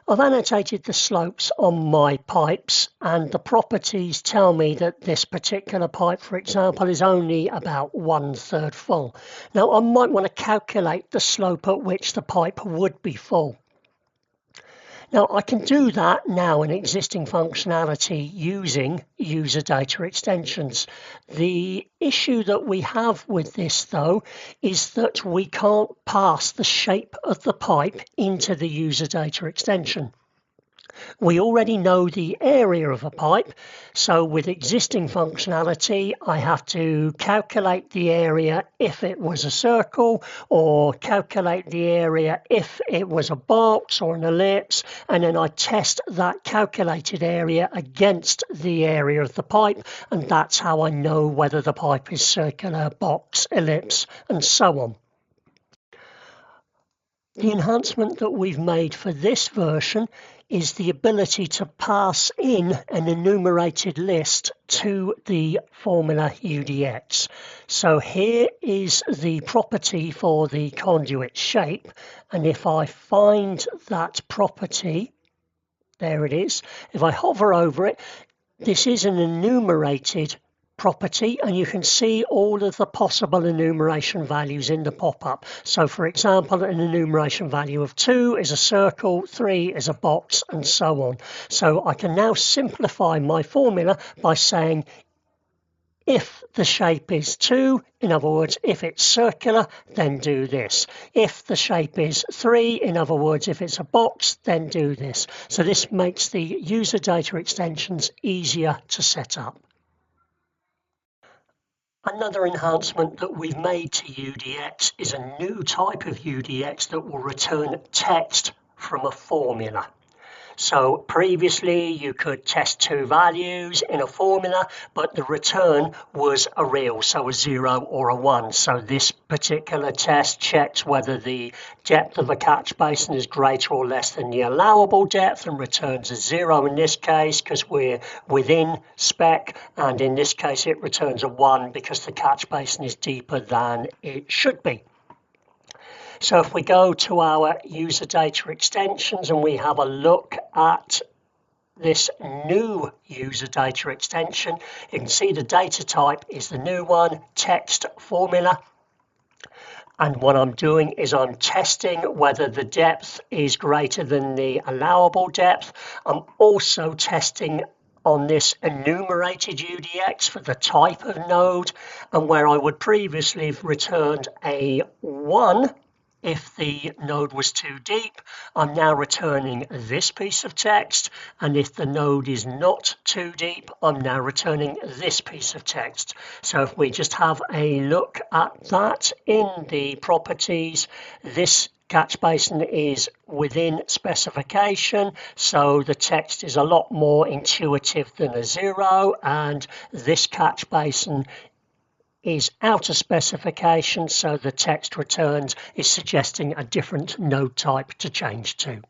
I've annotated the slopes on my pipes, and the properties tell me that this particular pipe, for example, is only about 1/3 full. Now, I might want to calculate the slope at which the pipe would be full. Now, I can do that now in existing functionality using user data extensions. The issue that we have with this, though, is that we can't pass the shape of the pipe into the user data extension. We already know the area of a pipe, so with existing functionality, I have to calculate the area if it was a circle, or calculate the area if it was a box or an ellipse, and then I test that calculated area against the area of the pipe, and that's how I know whether the pipe is circular, box, ellipse, and so on. The enhancement that we've made for this version is the ability to pass in an enumerated list to the formula UDX. So here is the property for the conduit shape, and if I find that property, there it is, if I hover over it, this is an enumerated property, and you can see all of the possible enumeration values in the pop-up. So for example, an enumeration value of 2 is a circle, 3 is a box, and so on. So I can now simplify my formula by saying if the shape is 2, in other words, if it's circular, then do this. If the shape is 3, in other words, if it's a box, then do this. So this makes the user data extensions easier to set up. Another enhancement that we've made to UDX is a new type of UDX that will return text from a formula. So previously you could test 2 values in a formula, but the return was a real, so a 0 or a 1. So this particular test checks whether the depth of a catch basin is greater or less than the allowable depth, and returns a 0 in this case because we're within spec, and in this case it returns a 1 because the catch basin is deeper than it should be. So if we go to our user data extensions and we have a look at this new user data extension, you can see the data type is the new one, text formula. And what I'm doing is I'm testing whether the depth is greater than the allowable depth. I'm also testing on this enumerated UDX for the type of node, and where I would previously have returned a 1 if the node was too deep, I'm now returning this piece of text, and if the node is not too deep, I'm now returning this piece of text. So if we just have a look at that in the properties, this catch basin is within specification, so the text is a lot more intuitive than a 0, and this catch basin is out of specification, so the text returns is suggesting a different node type to change to.